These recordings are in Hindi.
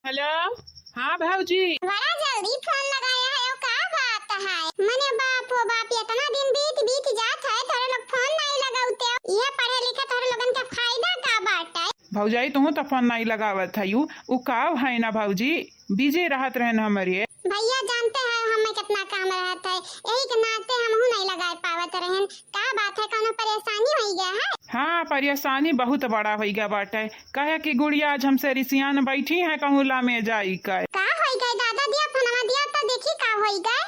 हेलो। हाँ भाऊजी। बड़ा जल्दी फोन लगाया है, ओ का बात है? मने बाप हो बाप, इतना दिन बीत बीत जात है, थोड़े लोग फोन नहीं लगाउते। ये पढ़े लिखे थोड़े लोगन के फायदा का बाटे? भौजाई तू तो फोन नहीं लगावत है उ का है ना भौजी, बिजी रहत रहे न हमारे। भैया जानते हैं हमें कितना काम रहता है, यही के नाते हम नहीं लगा पावत रहन। का बात है, कोनो परेशानी हो गया है? हाँ, परेशानी बहुत बड़ा हो गया बाटे। कहे कि गुड़िया आज हमसे रिसियान बैठी है कहूला में जाई कर। का होई गए दादा, दिया फोनवा दिया तो देखी का होई गए।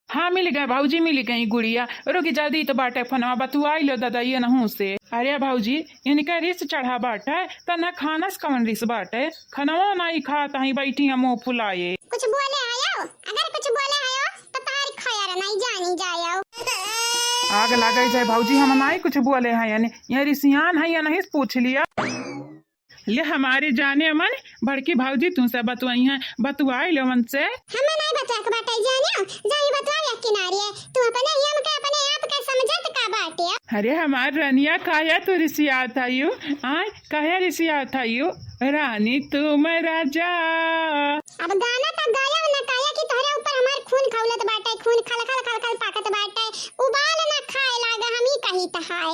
हाँ मिल गए भौजी, मिल गई गुड़िया। रुकी जल्दी तो बाटे फोनवा बतुआई लो दादा ये नहू से। अरे भौजी इनका रिस चढ़ा बाटे त न खाना से कवन रिस बाटे, खनवा नहीं खाता ही बैठी है मुँह फुलाए। कुछ बोले आयो, अगर कुछ बोले आयो तो तार खैर नहीं जानी जायो। आग लगे जाए भौजी, हम नहीं कुछ बोले हैं यानी ये रिसियान है या नहीं पूछ लिया। ले हमारे जाने मन बड़की भौजी तुमसे बतवाई है, बतवाई लो मन से। हमें नहीं बता के बाटे जानियो, जाई बतवा या किनारे तू अपने ही हम के अपने आप के समझत का बाटे। अरे हमार रनिया काया तो रिसिया था यू आय, काया रिसिया था यू रानी तुम राजा। अब गाना का गाया ना काया की तोहरे ऊपर हमार खून खौलत बाटे, खून खल खल खल खल पाकत बाटे, उबाल ना खाए लागा हम ही कही तहाय।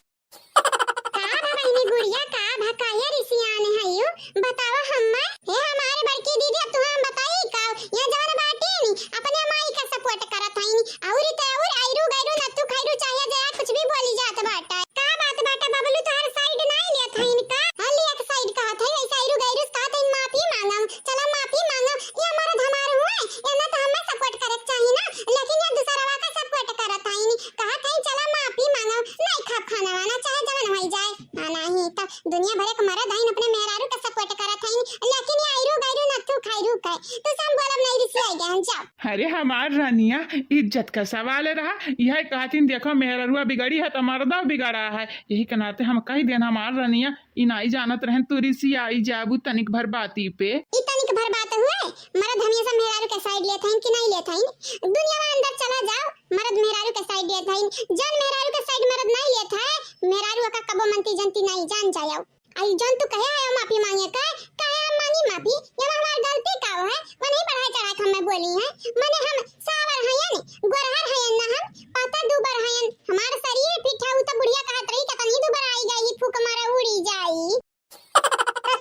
का बहनी गुड़िया का भकाया रिसियान है यू बतावा हम्मा। हे हमारे बड़की दीदी तू हम बताई का ये जवन बाटे नी अपने माई का सपोर्ट करत हईनी औरी ते और आइरू गाइरू नत्तू खाइरू चाहे जरा कुछ भी बोली जात बाटे। का बात बाटे बबलू तोहर साइड नहीं लेत हईन का हली एक साइड कहत है ऐसा आइरू गाइरू कहत है माफी मांगम। चला माफी मांगो, ये हमारा धमार हुए ये ना तो हमें सपोर्ट करत चाहिए ना, लेकिन ये दूसरा का सपोर्ट करत हईनी कहत है चला माफी मांगो नहीं खा खाना वाना चाहे जवन होई जाए नहीं तो दुनिया भरे के मरद हईन अपने मेहरारू का सपोर्ट करत हईन, लेकिन ये आइरू गाइरू नत्तू खाइरू का तो सब बोलब नहीं रिसिया गया जाओ। अरे हमार रनिया इज्जत का सवाल रहा, यह कहतीन देखो मेहरुआ बिगड़ी है तो मर्दा बिगड़ा है, यही के नाते हम कह देना हमार रनिया इनाई जानत रहन तू रिसिया आई जाबू तनिक भर बाती पे। तनिक भर बात हुए मर्द हमेशा मेहरारू के साइड लेत हईन कि नहीं लेत हईन? दुनिया में अंदर चला जाओ मर्द मेहरारू के साइड लेत हईन, जन मेहरारू के साइड मर्द नहीं लेत है मेहरारू का कबो मनती जनती नहीं जान जाओ। आई जन तू कहे है माफी मांगे का कहे हम मांगी माफी, ये हमार गलती का है वो नहीं बढ़ाई चढ़ा के हमें बोली है। माने हम सावर हयन गोरहर हयन ना हम पता दुबर हयन, हमार शरीर पीठा उ तो बुढ़िया कहत रही कतनी दुबर आई गई फूक मारा उड़ी जाई।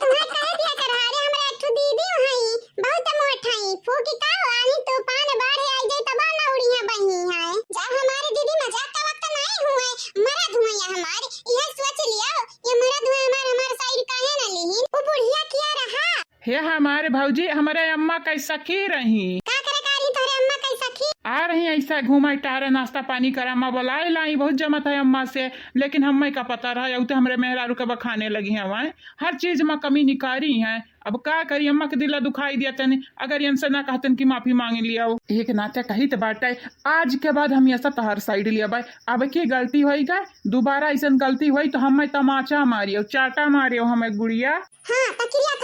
तुम्हारे कहे दिया कर रे हमरा एक दीदी हई बहुत मोट हई फूकी का आनी तूफान बाढ़ आई गई तब ना उड़िया बही है। जा हमारी दीदी मजाक का वक्त नहीं हुए मरद हुए या हमारे यह सोच लिया ये मरद हुए हमार साइड काहे ना लीहिन वो बुढ़िया किया रहा। हे हमारे भौजी हमारे अम्मा कैसा की रही का करे कारी तोरे अम्मा कैसा की आ रही ऐसा घुमा टारे नाश्ता पानी कर अम्मा बुलाए लाई बहुत जमत है अम्मा से, लेकिन हमें का पता रहा उते हमरे मेहरारू के बखाने लगी है वहाँ हर चीज में कमी निकारी है। अब का करी अम्मा के दिला दुखाई दिया तने, अगर इनसे ना कहतन की माफी मांगे लिया एक नाते कही तो बाटे आज के बाद हम ऐसा तहर साइड लिया भाई। अब की गलती होई गए दोबारा ऐसा गलती हुई तो हमें तमाचा मारियो चाटा मारियो हमें गुड़िया। हां तो क्रिया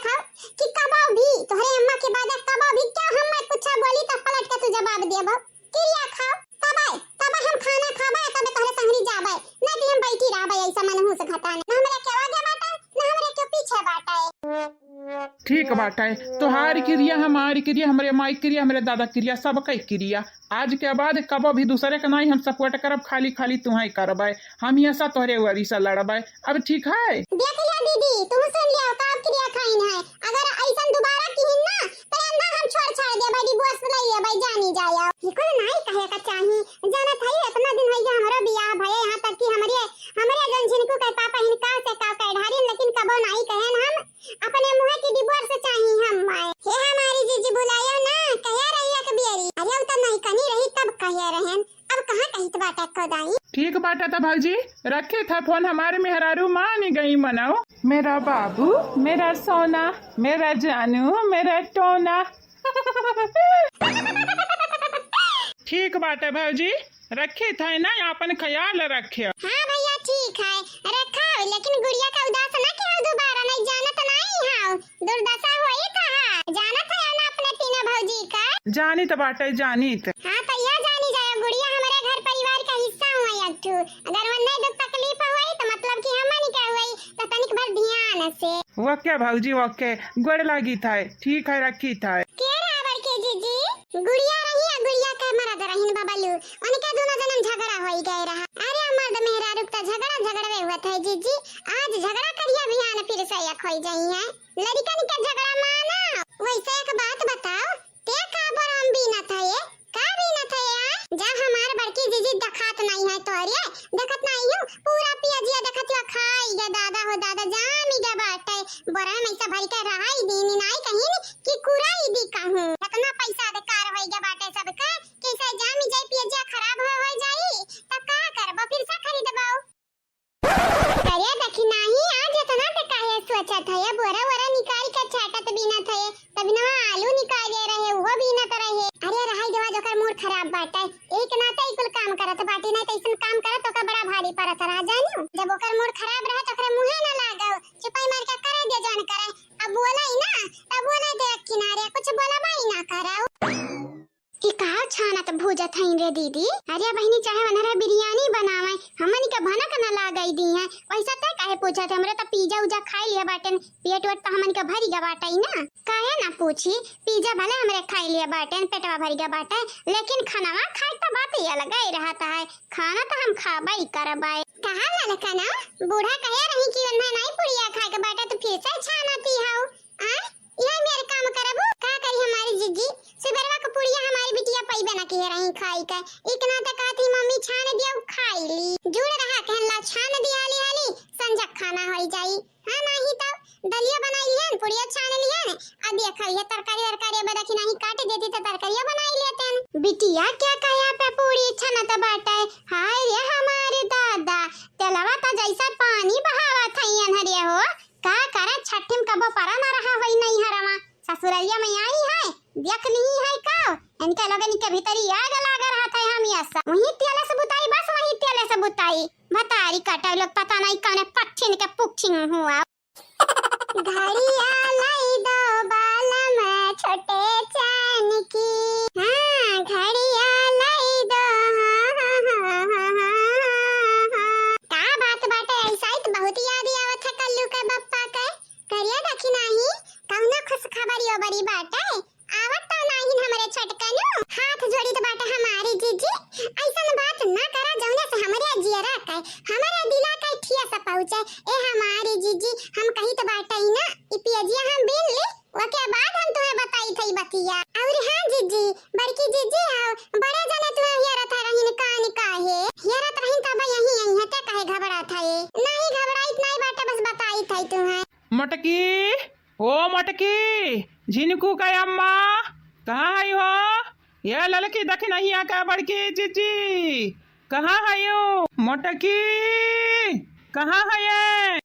खाओ कि कबाब भी तोहरे अम्मा के बाद कबाब भी क्या हम कुछ बोली तो पलट के तू जवाब देबो। क्रिया खाओ तब हम खाना खाबे तब तोहरे संगरी जाबे ना कि हम बैठी रहबे ऐसा मनहु से खाता ना हमरा के आगे बाटा ना हमरा के पीछे बाटा। ठीक बाटा है तोहार क्रिया हमारी क्रिया हमारे माई क्रिया हमारे दादा क्रिया सब कई क्रिया आज के बाद कबो भी दूसरे का नहीं हम सपोर्ट करब, खाली खाली तुम्हें करबे हम ऐसा तोहरे वरी से लड़बे। अब ठीक है देख लिया दीदी तुम सुन लिया कब क्रिया खाइन है, अगर ऐसा दोबारा किहिन ना तो अंधा हम छोड़ दे भाई डिवोर्स ले ले भाई जानी जाया। ये कोई नहीं कहे का चाही जाना था इतना दिन होई हमारा बियाह भये यहां तक कि हमरे जन को कह पापा हिनका से का ढारी लेकिन कबो नहीं कहन हम अपने मुंह की डिवोर्स चाही हम हे हमारी जीजी बुलायो ना कहे रही है कबियरी अरे उतना नहीं कनी रही तब कहे रहन अब कहां कहित बाटा खोदाई। ठीक बाटा था भाजी रखे था फोन हमारे मेहरारू मान गई मनाओ मेरा बाबू मेरा सोना मेरा जानू मेरा टोना। ठीक बात है भाजी रखे था ना अपन ख्याल रखे। हाँ भैया ठीक है रखा लेकिन गुड़िया का उदास ना क्यों दोबारा नहीं जाना तो नहीं हां दुर्दशा होई कहा जाना था ना अपने तीनों भौजी का जानी तो बाटे जानी तो हां तो यह जानी जाए गुड़िया हमारे घर परिवार का हिस्सा हुआ अगर वो नहीं दुख तकलीफ हुई तो मतलब कि हम नहीं का हुई तो तनिक भर ध्यान से ओके भौजी ओके, गोड़ लागी था, ठीक है रखी था। के रावण के जीजी गुड़िया रही है, गुड़िया के मरद रहीन बबलू, उनके दोनों जन्म झगड़ा होई गए रहा। अरे मर्द मेहरा रुकता झगड़ा हुआ था जीजी, आज झगड़ा करिया बिहान फिर से एक होई जाई है। लड़कन के झगड़ा माना। वैसे एक बात बताओ, ते का बरम भी न था ये, का भी न था यार। जब हमार बड़की जीजी दखात नहीं है तोरे, देखत नहीं हूं पूरा पियाजिया देखत ला खाई गे दादा हो दादा जामी गे बाटे। बरा में ऐसा भरी के रहाई दीनी नहीं कहीं कि कुराई दी कहूं। इतना पैसा दे कार होई गे बाटे सबका, कैसे जामी जाई पियाजिया खराब हो जाई त का करबो फिर से खरीदबाओ। अरे देखी नहीं आज इतना ते काहे सोचत है, बोरा बोरा निकाल के छाटत बिना थे, तब ना आलू निकाल रहे वो भी न रहे। अरे रहाई देवा जोकर मूड खराब बाटे, एक नाते कुल काम करत बाटी नहीं तैसन काम करत तो बड़ा भारी परत रहा जानियो। जब ओकर मूड खराब रहे तो ओकरे मुंहे न लागो, चुपाई मार के करे दे जन करे। अब बोला ही ना तब बोला दे किनारे कुछ बोला भाई ना कराओ कि कहा छानत भूजत हईन रे दीदी। अरे बहनी चाहे वनरा बिरयानी बनावे हमनी के भनक न लागई दी है, वैसा ते काहे पूछत? हमरे त पिज्जा उजा खाई लिया बाटन, पेट वेट त हमनी के भरी गा बाटई ना, काहे ना पूछी। पिज्जा भले हमरे खाई लिया बाटन, पेटवा भरी गा बाटे, लेकिन खानावा खाए त बात ही अलग ही रहता है। खाना त हम खाबई करबाई। कहा ललका ना बूढ़ा कहे रही कि वन्ना नहीं पुड़िया खाए के बाटे तो फिर से छानती हाउ। आ यह मेरे काम करबू का करी हमारी जीजी, सुबरवा के पुड़िया हमारी बिटिया पैबे ना कह रही खाई के, इतना तक कहती मम्मी छान दिया खाई ली, जुड़ रहा कहला छान दिया हाली संजा खाना होई जाई। हां नहीं तो दलिया बनाई लियन पुड़िया छान लियन, अब ये खाइए तरकारी वरकारी बदखी नहीं काट देती तो तरकारियां बनाई लेते। बिटिया क्या कहा पे पूड़ी छनत बाटे, हाय रे हमारे दादा तेलवा त जैसा पानी बहावा थईन हरे हो, का करे छठिम कबो परा ना रहा होई नहीं हरवा। ससुरैया में आई है देख नहीं है का इनके लोगन के भीतरी आग लाग रहा था। हम ऐसा वही तेले से बुताई, बस वही तेले से बुताई भतारी काटा लोग पता नहीं कने पक्षिन के पुक्षिन हुआ। घड़िया लाई दो बाल में छोटे चैन की, हां घड़िया लाई दो का बात बाटे ऐसा ही बहुत याद आवत है कल्लू के बप्पा के। करिया देखी नहीं कौना खुश खबरियो बड़ी बाटे आवत तो नहीं हमरे छटकनु, हाथ जोड़ी तो बाटे हमारी जीजी। ऐसन बात ना करा जौने से हमरे जियरा के हमरे दिला के ठिया से पहुंचे। ए हमारी जीजी हम कही तो बाटे ही ना ई पियजिया हम बिन ली ओके बाद हम तुम्हें बताई थई बतिया। और हां जीजी बड़की जीजी आओ बड़े जने तुम्हें हियरत रहिन कान काहे हियरत रहिन तब यही यही हते काहे घबरा थाए, नहीं घबराइत नहीं बाटे बस बताई थई तुम्हें। मटकी ओ मटकी झिनकू का अम्मा कहाँ है हो? ये लड़की देख नहीं आ का बड़की जीजी कहाँ है यो? मटकी कहाँ है ये?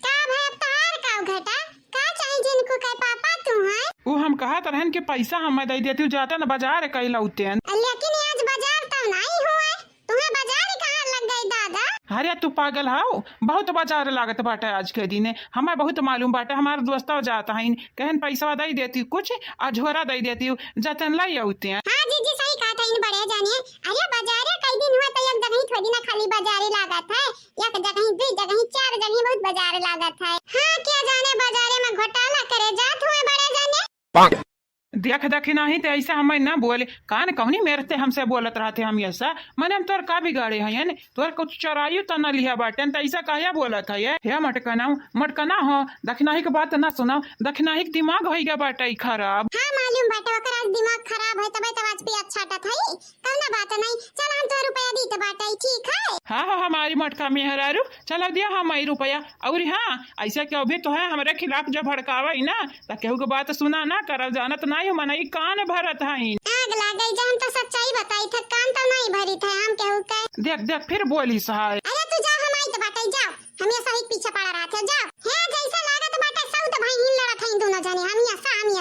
का भाई तार का घटा का चाहे झिनकू का पापा तू है? वो हम कहा तरहन के पैसा हम दे देती जाता ना बाजार कई लौटे, लेकिन आज बाजार तो नहीं हुआ, तुम्हें बाजार कहाँ लग गई दादा? अरे तू पागल हाउ, बहुत बाजार लागत बाटे आज के दिन, हमें बहुत मालूम बाटे। हमारे दोस्ता जाता है कहन पैसा दे देती कुछ अझोरा दे देती जतन लाई आते हैं। हाँ जीजी सही कहा था इन बड़े जानिए। अरे बाजार कई दिन हुआ तो एक जगह ही थोड़ी ना खाली बाजार लागत है, एक जगह ही दो जगह ही चार जगह बहुत बाजार लागत है। हाँ क्या जाने बाजार में घोटाला करे जात हुए बड़े जाने। देख देख नहीं तो ऐसा हमें ना बोले कान कहनी मेरे ते हमसे बोलत रहते हम ऐसा मैंने हम तोर का बिगाड़े हैं तोर कुछ चराइयो तो न लिया बाटे तो ऐसा कहिया बोलत है ये मटकना हो दखनाही के बात ना सुनाओ, दखनाही के दिमाग हो गया बाटे खराब। हाँ मालूम बाटे ओकर आज दिमाग खराब है तबे तो आज पे अच्छा टा थई कौना बात नहीं। चल हम तो रुपया दी तो बाटे ठीक है। हाँ हमारी मटका मेहरारू चला दिया हमारी रुपया। और हाँ ऐसा क्यों भी तो है हमारे खिलाफ जब भड़कावा ना तो केहू के बात सुना ना कर जानत नहीं मनाई कान भरत है। आग लागई जहन तो सच्चाई बताई था कान तो नहीं भरी थे हम केहू के। देख देख फिर बोली सहाय। अरे तू जा हम आई तो बाटे जाओ हम ये सही पीछे पड़ा रहा थे जाओ। है जैसा लागत बाटे सब तो भाई हिल लड़ा थे दोनों जने हम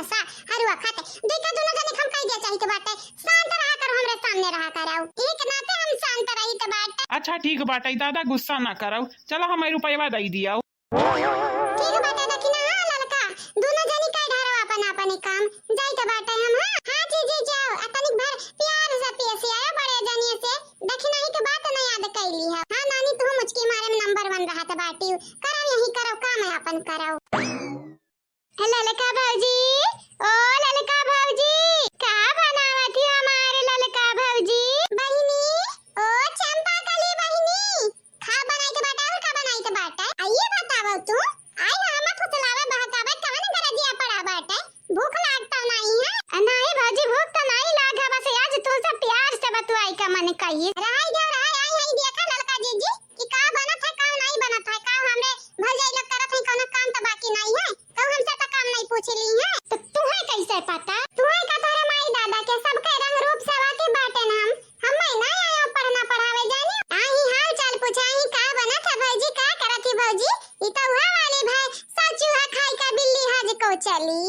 ऐसा हरुआ खाते देखा दोनों जने हम कह दिया चाहिए तो बाटे शांत रहा कर हमरे सामने रहा कराओ एक नाते हम शांत रही तो बाटे। अच्छा ठीक बाटे दादा गुस्सा ना कराओ चलो हमारे रुपया दे दिया। ठीक बाटे देखी ना लड़का दोनों जने कह ढारो अपन अपन काम जाई तो बाटे हम। हां जी जाओ अतनिक भर प्यार से पेश आया बड़े जनिए से देखी नहीं के बात ना याद कैली है। हां नानी तू मुझकी मारे में नंबर 1 रहा था बाटी करो यही करो काम है अपन करो। पूछली है तो तुम्हें कैसे पता? तुम्हें का तोरे माई दादा के सबके रंग रूप सेवा के बाटे नाम हम ना आयो पढ़ना पढ़ावे जाने आही हाल चाल पूछाही का बना था भौजी का करत ही भौजी ई तो उहा वाले भाई सचू है खाई का बिल्ली हज को चली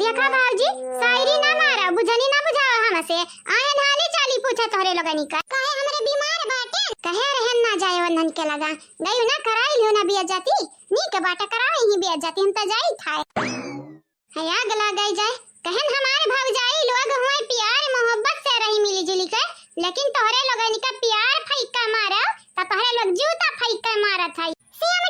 देखा भौजी शायरी ना मारा बुझनी ना बुझावा हमसे आए नाले चाली पूछा तोरे लगनी का कहे हमरे बीमार बाटे कहे रहन ना जाए वंदन के लगा गई ना कराई लियो ना बिया जाती नी के बाटा करावे ही बिया जाती हम त जाई थाए है आग लगाई जाए कहन हमारे भाग जाई लोग हुए प्यार मोहब्बत से रही मिली जुली कर लेकिन तोहरे लगनी का प्यार फैका मारा त तोहरे लोग जूता फैका मारा था सीएम